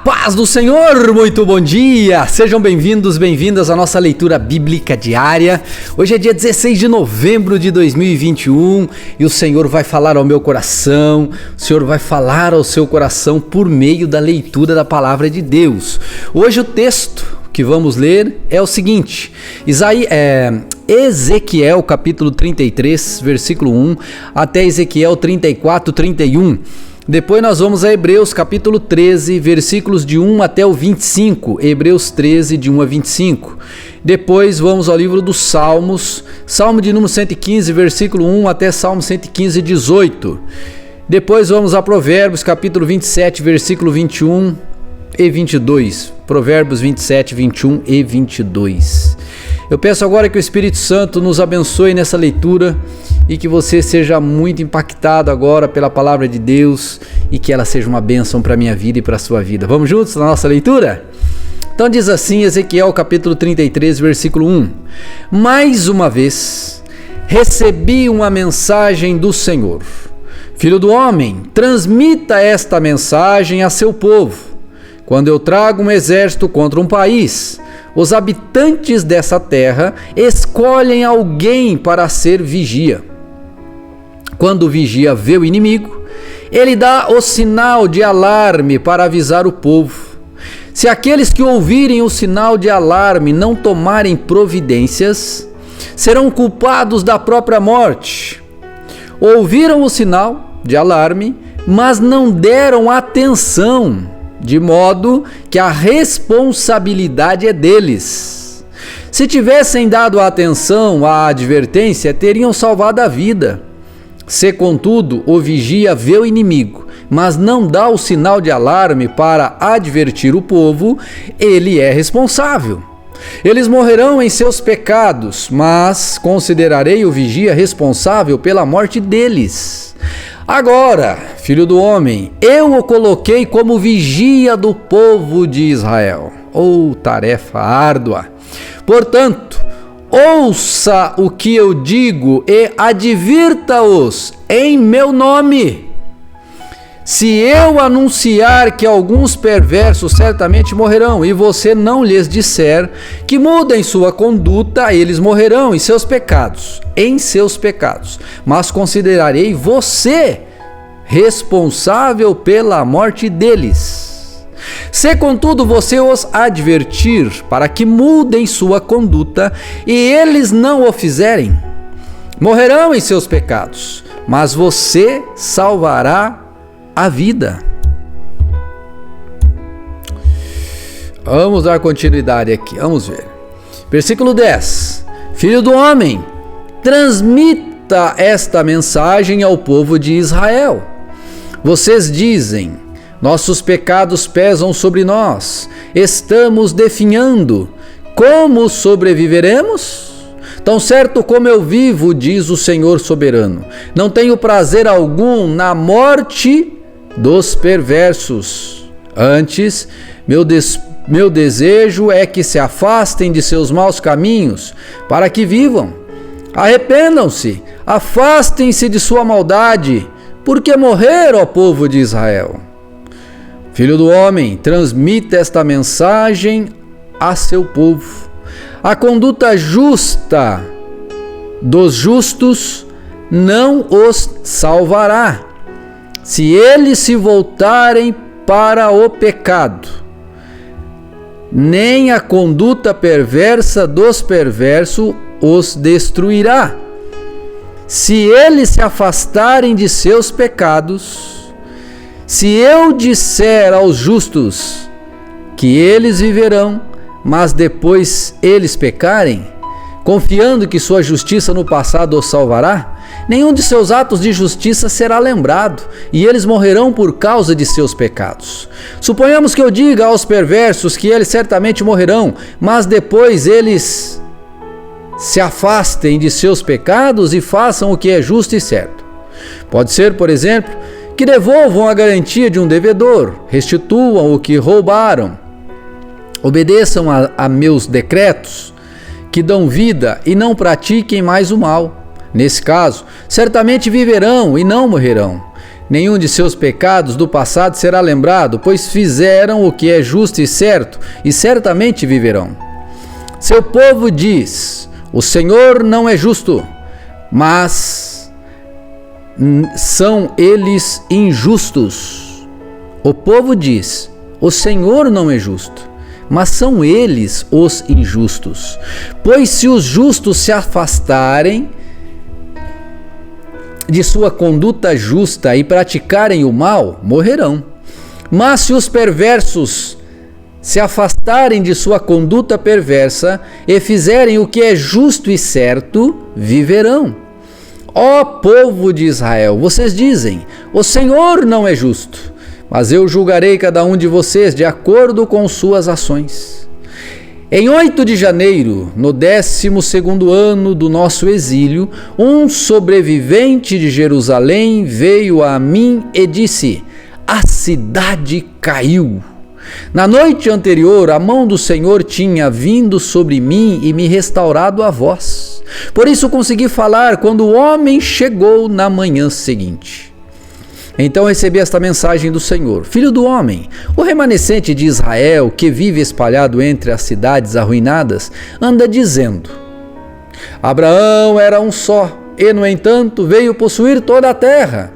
Paz do Senhor, muito bom dia! Sejam bem-vindos, bem-vindas à nossa leitura bíblica diária. Hoje é dia 16 de novembro de 2021 e o Senhor vai falar ao meu coração, o Senhor vai falar ao seu coração por meio da leitura da palavra de Deus. Hoje o texto que vamos ler é o seguinte, Ezequiel capítulo 33, versículo 1 até Ezequiel 34, 31. Depois nós vamos a Hebreus capítulo 13, versículos de 1 até o 25, Hebreus 13, de 1 a 25. Depois vamos ao livro dos Salmos, Salmo de número 115, versículo 1 até Salmo 115, 18. Depois vamos a Provérbios capítulo 27, versículo 21 e 22. Provérbios 27, 21 e 22. Eu peço agora que o Espírito Santo nos abençoe nessa leitura e que você seja muito impactado agora pela palavra de Deus e que ela seja uma bênção para a minha vida e para a sua vida. Vamos juntos na nossa leitura? Então diz assim, Ezequiel capítulo 33, versículo 1. Mais uma vez recebi uma mensagem do Senhor. Filho do homem, transmita esta mensagem a seu povo. Quando eu trago um exército contra um país, os habitantes dessa terra escolhem alguém para ser vigia. Quando o vigia vê o inimigo, ele dá o sinal de alarme para avisar o povo. Se aqueles que ouvirem o sinal de alarme não tomarem providências, serão culpados da própria morte. Ouviram o sinal de alarme, mas não deram atenção, de modo que a responsabilidade é deles. Se tivessem dado atenção à advertência, teriam salvado a vida. Se, contudo, o vigia vê o inimigo, mas não dá o sinal de alarme para advertir o povo, ele é responsável. Eles morrerão em seus pecados, mas considerarei o vigia responsável pela morte deles. Agora, filho do homem, eu o coloquei como vigia do povo de Israel. Tarefa árdua! Portanto, ouça o que eu digo e advirta-os em meu nome. Se eu anunciar que alguns perversos certamente morrerão e você não lhes disser que mudem sua conduta, eles morrerão em seus pecados, mas considerarei você responsável pela morte deles. Se, contudo, você os advertir para que mudem sua conduta e eles não o fizerem, morrerão em seus pecados, mas você salvará a vida. Vamos dar continuidade aqui, vamos ver. Versículo 10. Filho do homem, transmita esta mensagem ao povo de Israel. Vocês dizem: nossos pecados pesam sobre nós, estamos definhando, como sobreviveremos? Tão certo como eu vivo, diz o Senhor soberano, não tenho prazer algum na morte dos perversos. Antes, meu desejo é que se afastem de seus maus caminhos, para que vivam. Arrependam-se, afastem-se de sua maldade, porque morrer, ó povo de Israel. Filho do homem, transmita esta mensagem a seu povo. A conduta justa dos justos não os salvará, se eles se voltarem para o pecado. Nem a conduta perversa dos perversos os destruirá. Se eles se afastarem de seus pecados, se eu disser aos justos que eles viverão, mas depois eles pecarem, confiando que sua justiça no passado os salvará, nenhum de seus atos de justiça será lembrado, e eles morrerão por causa de seus pecados. Suponhamos que eu diga aos perversos que eles certamente morrerão, mas depois eles se afastem de seus pecados e façam o que é justo e certo. Pode ser, por exemplo, que devolvam a garantia de um devedor, restituam o que roubaram, obedeçam a meus decretos que dão vida e não pratiquem mais o mal. Nesse caso, certamente viverão e não morrerão. Nenhum de seus pecados do passado será lembrado, pois fizeram o que é justo e certo, e certamente viverão. Seu povo diz: o Senhor não é justo, mas são eles injustos. O povo diz: o Senhor não é justo, mas são eles os injustos. Pois se os justos se afastarem de sua conduta justa e praticarem o mal, morrerão. Mas se os perversos se afastarem de sua conduta perversa e fizerem o que é justo e certo, viverão. Ó povo de Israel, vocês dizem: o Senhor não é justo, mas eu julgarei cada um de vocês de acordo com suas ações. Em 8 de janeiro, no 12º ano do nosso exílio, um sobrevivente de Jerusalém veio a mim e disse: a cidade caiu. Na noite anterior, a mão do Senhor tinha vindo sobre mim e me restaurado a voz. Por isso consegui falar quando o homem chegou na manhã seguinte. Então recebi esta mensagem do Senhor: filho do homem, o remanescente de Israel, que vive espalhado entre as cidades arruinadas, anda dizendo: Abraão era um só, e no entanto veio possuir toda a terra.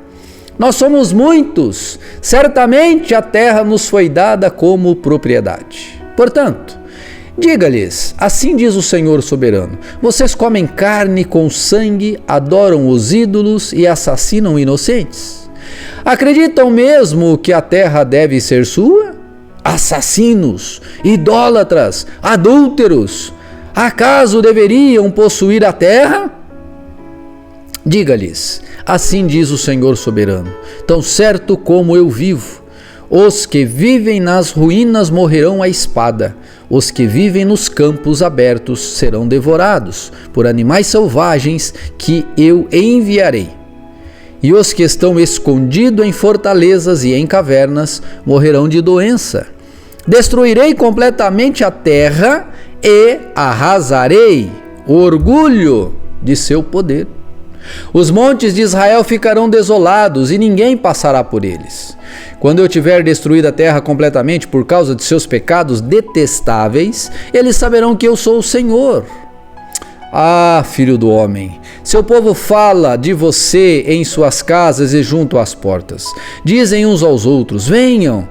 Nós somos muitos, certamente a terra nos foi dada como propriedade. Portanto, diga-lhes: assim diz o Senhor soberano, vocês comem carne com sangue, adoram os ídolos e assassinam inocentes. Acreditam mesmo que a terra deve ser sua? Assassinos, idólatras, adúlteros, acaso deveriam possuir a terra? Diga-lhes: assim diz o Senhor soberano, tão certo como eu vivo, os que vivem nas ruínas morrerão à espada, os que vivem nos campos abertos serão devorados por animais selvagens que eu enviarei. E os que estão escondidos em fortalezas e em cavernas morrerão de doença. Destruirei completamente a terra e arrasarei o orgulho de seu poder. Os montes de Israel ficarão desolados e ninguém passará por eles. Quando eu tiver destruído a terra completamente por causa de seus pecados detestáveis, eles saberão que eu sou o Senhor. Ah, filho do homem, seu povo fala de você em suas casas e junto às portas. Dizem uns aos outros: venham,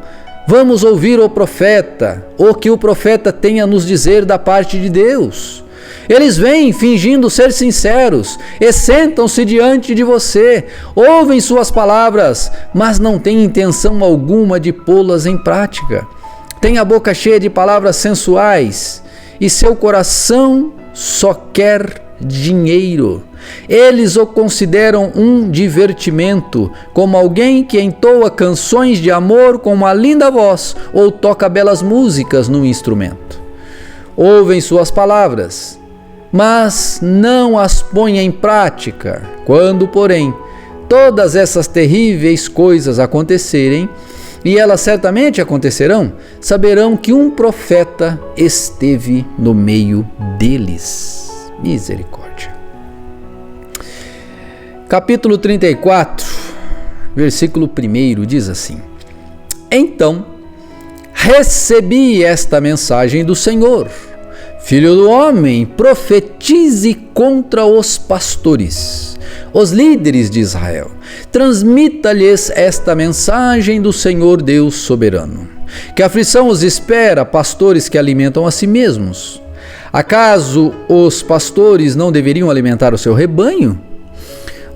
vamos ouvir o profeta, o que o profeta tem a nos dizer da parte de Deus. Eles vêm fingindo ser sinceros e sentam-se diante de você, ouvem suas palavras, mas não têm intenção alguma de pô-las em prática. Têm a boca cheia de palavras sensuais e seu coração só quer dinheiro. Eles o consideram um divertimento, como alguém que entoa canções de amor com uma linda voz ou toca belas músicas num instrumento. Ouvem suas palavras, mas não as põem em prática. Quando, porém, todas essas terríveis coisas acontecerem, e elas certamente acontecerão, saberão que um profeta esteve no meio deles. Misericórdia. Capítulo 34, versículo 1 diz assim: então recebi esta mensagem do Senhor: filho do homem, profetize contra os pastores, os líderes de Israel. Transmita-lhes esta mensagem do Senhor Deus soberano: que aflição os espera, pastores que alimentam a si mesmos. Acaso os pastores não deveriam alimentar o seu rebanho?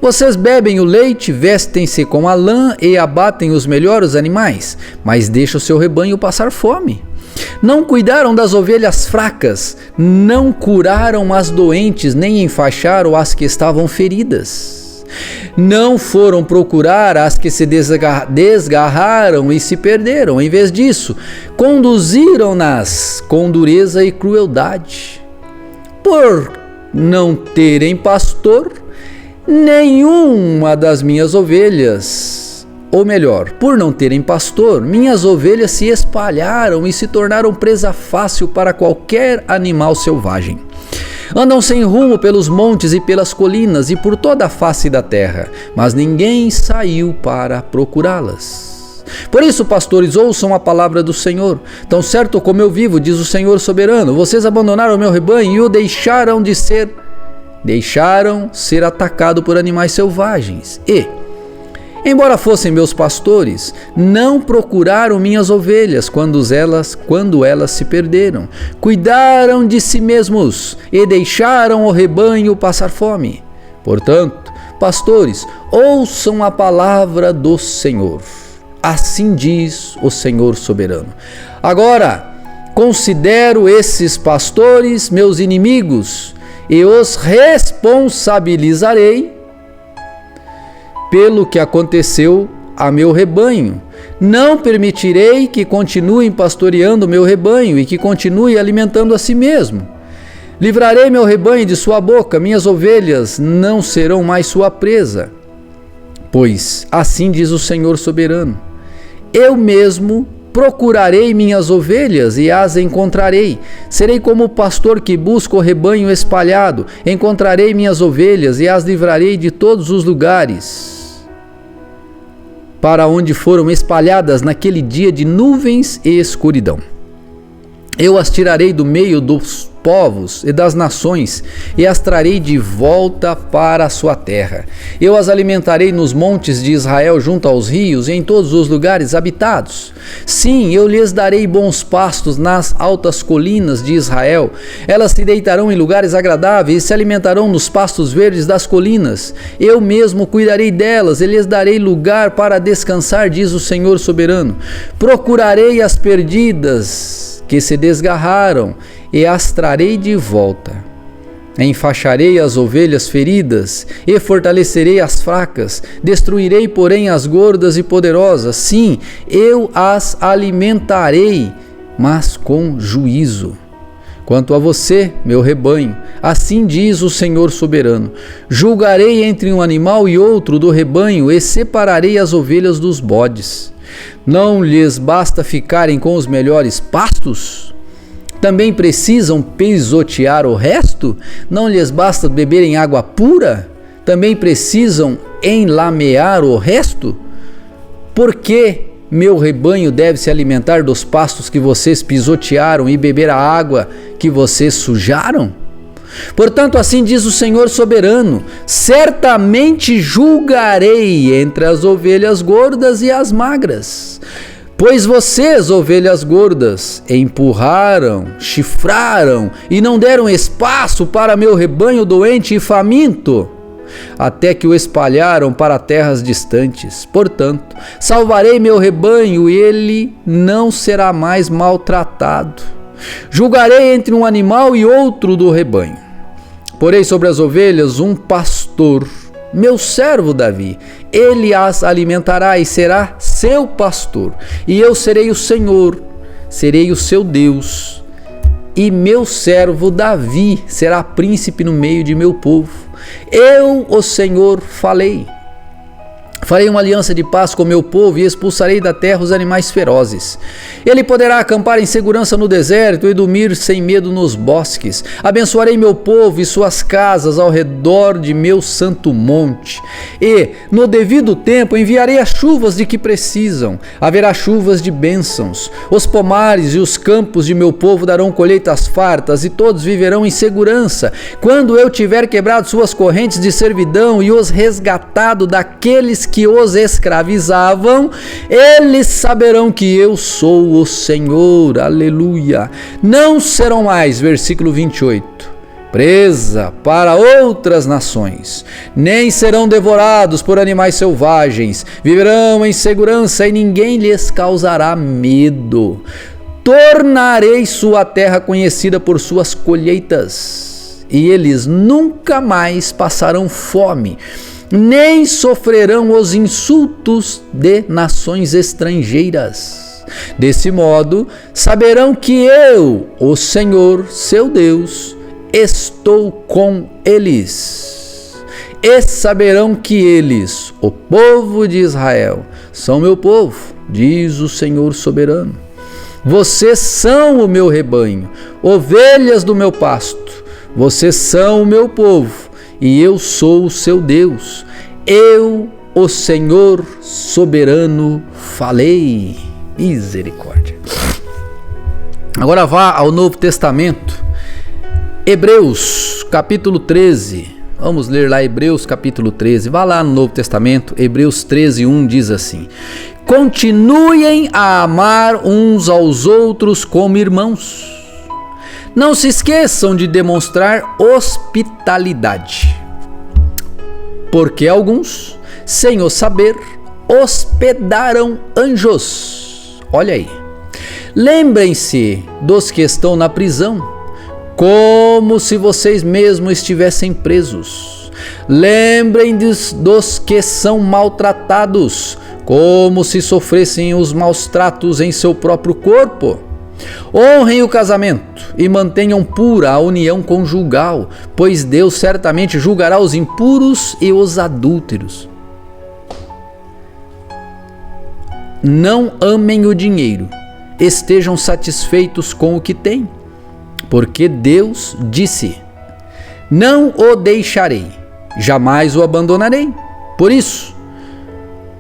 Vocês bebem o leite, vestem-se com a lã e abatem os melhores animais, mas deixam o seu rebanho passar fome. Não cuidaram das ovelhas fracas, não curaram as doentes, nem enfaixaram as que estavam feridas. Não foram procurar as que se desgarraram e se perderam. Em vez disso, conduziram-nas com dureza e crueldade. Por não terem pastor, nenhuma das minhas ovelhas, ou melhor, por não terem pastor, minhas ovelhas se espalharam e se tornaram presa fácil para qualquer animal selvagem. Andam sem rumo pelos montes e pelas colinas e por toda a face da terra, mas ninguém saiu para procurá-las. Por isso, pastores, ouçam a palavra do Senhor. Tão certo como eu vivo, diz o Senhor soberano, vocês abandonaram o meu rebanho e o deixaram ser atacado por animais selvagens. E, embora fossem meus pastores, não procuraram minhas ovelhas quando elas se perderam. Cuidaram de si mesmos e deixaram o rebanho passar fome. Portanto, pastores, ouçam a palavra do Senhor. Assim diz o Senhor soberano. Agora, considero esses pastores meus inimigos e os responsabilizarei pelo que aconteceu a meu rebanho. Não permitirei que continuem pastoreando meu rebanho e que continue alimentando a si mesmo. Livrarei meu rebanho de sua boca, minhas ovelhas não serão mais sua presa. Pois assim diz o Senhor soberano: eu mesmo procurarei minhas ovelhas e as encontrarei. Serei como o pastor que busca o rebanho espalhado. Encontrarei minhas ovelhas e as livrarei de todos os lugares para onde foram espalhadas naquele dia de nuvens e escuridão. Eu as tirarei do meio dos povos e das nações e as trarei de volta para a sua terra. Eu as alimentarei nos montes de Israel, junto aos rios e em todos os lugares habitados. Sim, eu lhes darei bons pastos nas altas colinas de Israel. Elas se deitarão em lugares agradáveis e se alimentarão nos pastos verdes das colinas. Eu mesmo cuidarei delas e lhes darei lugar para descansar, diz o Senhor soberano. Procurarei as perdidas que se desgarraram e as trarei de volta. Enfaixarei as ovelhas feridas e fortalecerei as fracas. Destruirei, porém, as gordas e poderosas. Sim, eu as alimentarei, mas com juízo. Quanto a você, meu rebanho, assim diz o Senhor soberano: julgarei entre um animal e outro do rebanho e separarei as ovelhas dos bodes. Não lhes basta ficarem com os melhores pastos? Também precisam pisotear o resto? Não lhes basta beberem água pura? Também precisam enlamear o resto? Por que meu rebanho deve se alimentar dos pastos que vocês pisotearam e beber a água que vocês sujaram? Portanto, assim diz o Senhor soberano: certamente julgarei entre as ovelhas gordas e as magras. Pois vocês, ovelhas gordas, empurraram, chifraram e não deram espaço para meu rebanho doente e faminto, até que o espalharam para terras distantes. Portanto, salvarei meu rebanho e ele não será mais maltratado. Julgarei entre um animal e outro do rebanho. Porei sobre as ovelhas um pastor, meu servo Davi. Ele as alimentará e será seu pastor. E eu serei o Senhor, serei o seu Deus. E meu servo Davi será príncipe no meio de meu povo. Eu, o Senhor, falei. Farei uma aliança de paz com meu povo e expulsarei da terra os animais ferozes. Ele poderá acampar em segurança no deserto e dormir sem medo nos bosques. Abençoarei meu povo e suas casas ao redor de meu santo monte. E, no devido tempo, enviarei as chuvas de que precisam. Haverá chuvas de bênçãos. Os pomares e os campos de meu povo darão colheitas fartas e todos viverão em segurança. Quando eu tiver quebrado suas correntes de servidão e os resgatado daqueles que os escravizavam, eles saberão que eu sou o Senhor. Aleluia. Não serão mais, versículo 28, presa para outras nações, nem serão devorados por animais selvagens. Viverão em segurança e ninguém lhes causará medo. Tornarei sua terra conhecida por suas colheitas, e eles nunca mais passarão fome, nem sofrerão os insultos de nações estrangeiras. Desse modo, saberão que eu, o Senhor, seu Deus, estou com eles. E saberão que eles, o povo de Israel, são meu povo, diz o Senhor soberano. Vocês são o meu rebanho, ovelhas do meu pasto. Vocês são o meu povo e eu sou o seu Deus. Eu, o Senhor soberano, falei. Misericórdia. Agora vá ao Novo Testamento, Hebreus capítulo 13. Vamos ler lá Hebreus capítulo 13. Vá lá no Novo Testamento, Hebreus 13, 1 diz assim: continuem a amar uns aos outros como irmãos. Não se esqueçam de demonstrar hospitalidade, porque alguns, sem o saber, hospedaram anjos. Olha aí. Lembrem-se dos que estão na prisão, como se vocês mesmos estivessem presos. Lembrem-se dos que são maltratados, como se sofressem os maus tratos em seu próprio corpo. Honrem o casamento e mantenham pura a união conjugal, pois Deus certamente julgará os impuros e os adúlteros. Não amem o dinheiro, estejam satisfeitos com o que têm, porque Deus disse: não o deixarei, jamais o abandonarei. Por isso,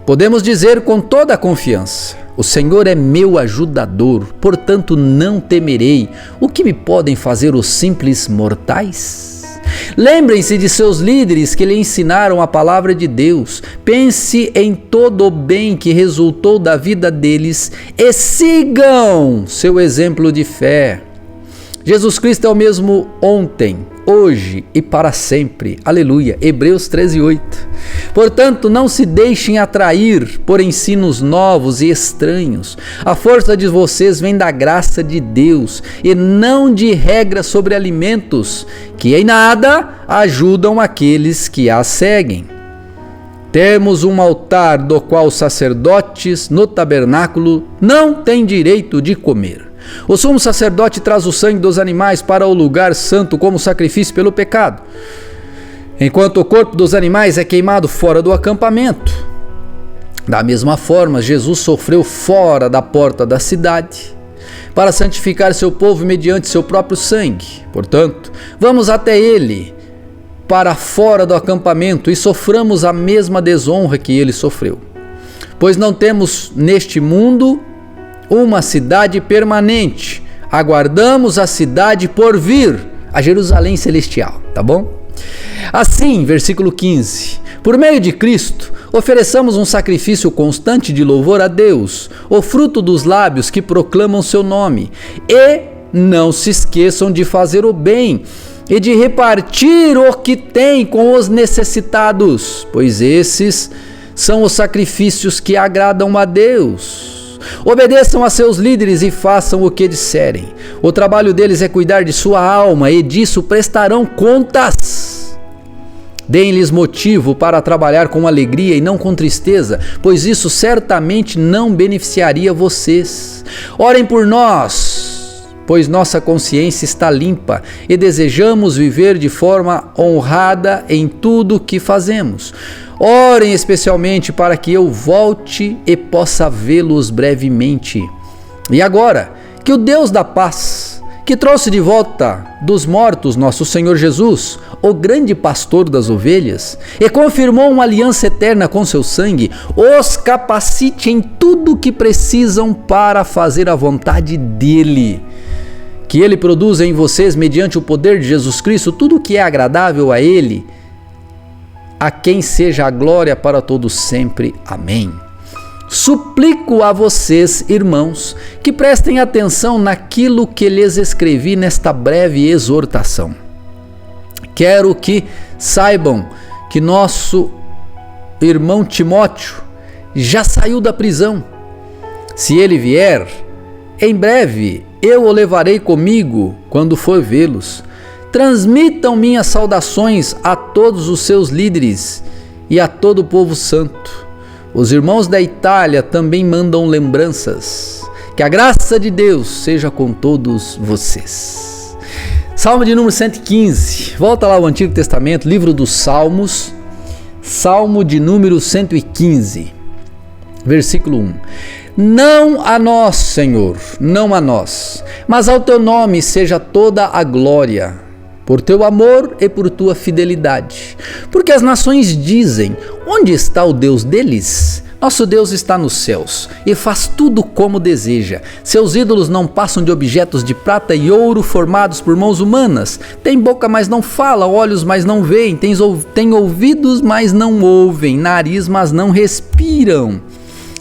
podemos dizer com toda a confiança: o Senhor é meu ajudador, portanto não temerei. O que me podem fazer os simples mortais? Lembrem-se de seus líderes que lhe ensinaram a palavra de Deus. Pense em todo o bem que resultou da vida deles e sigam seu exemplo de fé. Jesus Cristo é o mesmo ontem, hoje e para sempre. Aleluia. Hebreus 13:8. Portanto, não se deixem atrair por ensinos novos e estranhos. A força de vocês vem da graça de Deus e não de regras sobre alimentos, que em nada ajudam aqueles que a seguem. Temos um altar do qual os sacerdotes no tabernáculo não têm direito de comer. O sumo sacerdote traz o sangue dos animais para o lugar santo como sacrifício pelo pecado, enquanto o corpo dos animais é queimado fora do acampamento. Da mesma forma, Jesus sofreu fora da porta da cidade para santificar seu povo mediante seu próprio sangue. Portanto, vamos até ele para fora do acampamento e soframos a mesma desonra que ele sofreu. Pois não temos neste mundo uma cidade permanente, aguardamos a cidade por vir, a Jerusalém celestial, tá bom? Assim, versículo 15, por meio de Cristo, ofereçamos um sacrifício constante de louvor a Deus, o fruto dos lábios que proclamam seu nome, e não se esqueçam de fazer o bem e de repartir o que tem com os necessitados, pois esses são os sacrifícios que agradam a Deus. Obedeçam a seus líderes e façam o que disserem. O trabalho deles é cuidar de sua alma e disso prestarão contas. Deem-lhes motivo para trabalhar com alegria e não com tristeza, pois isso certamente não beneficiaria vocês. Orem por nós, pois nossa consciência está limpa e desejamos viver de forma honrada em tudo o que fazemos. Orem especialmente para que eu volte e possa vê-los brevemente. E agora, que o Deus da paz, que trouxe de volta dos mortos nosso Senhor Jesus, o grande pastor das ovelhas, e confirmou uma aliança eterna com seu sangue, os capacite em tudo o que precisam para fazer a vontade dele. Que ele produza em vocês, mediante o poder de Jesus Cristo, tudo o que é agradável a ele, a quem seja a glória para todos sempre. Amém. Suplico a vocês, irmãos, que prestem atenção naquilo que lhes escrevi nesta breve exortação. Quero que saibam que nosso irmão Timóteo já saiu da prisão. Se ele vier, em breve eu o levarei comigo quando for vê-los. Transmitam minhas saudações a todos os seus líderes e a todo o povo santo. Os irmãos da Itália também mandam lembranças. Que a graça de Deus seja com todos vocês. Salmo de número 115. Volta lá ao Antigo Testamento, livro dos Salmos. Salmo de número 115, versículo 1. Não a nós, Senhor, não a nós, mas ao teu nome seja toda a glória por teu amor e por tua fidelidade. Porque as nações dizem: onde está o Deus deles? Nosso Deus está nos céus e faz tudo como deseja. Seus ídolos não passam de objetos de prata e ouro formados por mãos humanas. Tem boca, mas não fala, olhos, mas não veem, tem ouvidos, mas não ouvem, nariz, mas não respiram.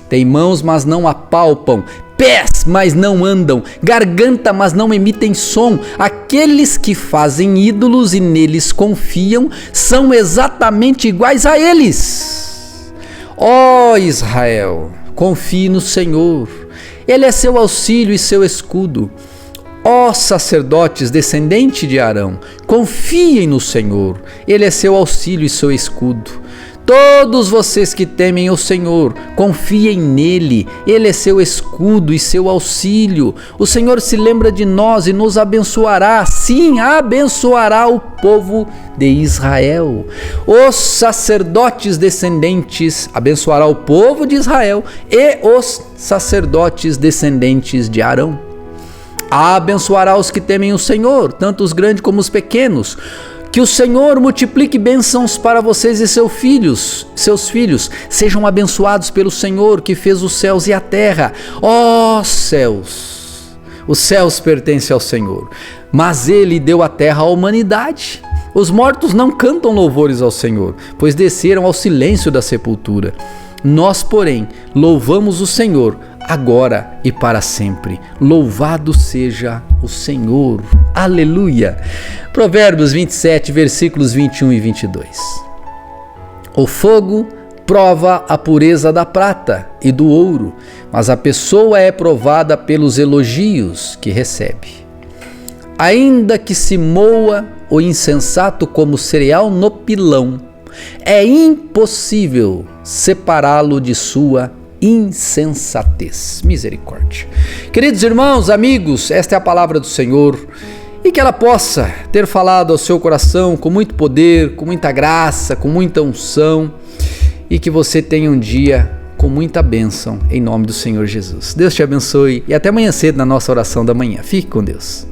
Tem mãos, mas não apalpam, pés, mas não andam, garganta, mas não emitem som. Aqueles que fazem ídolos e neles confiam são exatamente iguais a eles. Ó Israel, confie no Senhor, Ele é seu auxílio e seu escudo. Ó sacerdotes, descendente de Arão, confiem no Senhor, Ele é seu auxílio e seu escudo. Todos vocês que temem o Senhor, confiem nele, Ele é seu escudo e seu auxílio. O Senhor se lembra de nós e nos abençoará, sim, abençoará o povo de Israel. Os sacerdotes descendentes, abençoará o povo de Israel e os sacerdotes descendentes de Arão. Abençoará os que temem o Senhor, tanto os grandes como os pequenos. Que o Senhor multiplique bênçãos para vocês e seus filhos. Sejam abençoados pelo Senhor que fez os céus e a terra. Ó céus! Os céus pertencem ao Senhor, mas Ele deu a terra à humanidade. Os mortos não cantam louvores ao Senhor, pois desceram ao silêncio da sepultura. Nós, porém, louvamos o Senhor agora e para sempre. Louvado seja o Senhor. Aleluia! Provérbios 27, versículos 21 e 22. O fogo prova a pureza da prata e do ouro, mas a pessoa é provada pelos elogios que recebe. Ainda que se moa o insensato como cereal no pilão, é impossível separá-lo de sua insensatez. Misericórdia. Queridos irmãos, amigos, esta é a palavra do Senhor e que ela possa ter falado ao seu coração com muito poder, com muita graça, com muita unção e que você tenha um dia com muita bênção em nome do Senhor Jesus. Deus te abençoe e até amanhã cedo na nossa oração da manhã. Fique com Deus.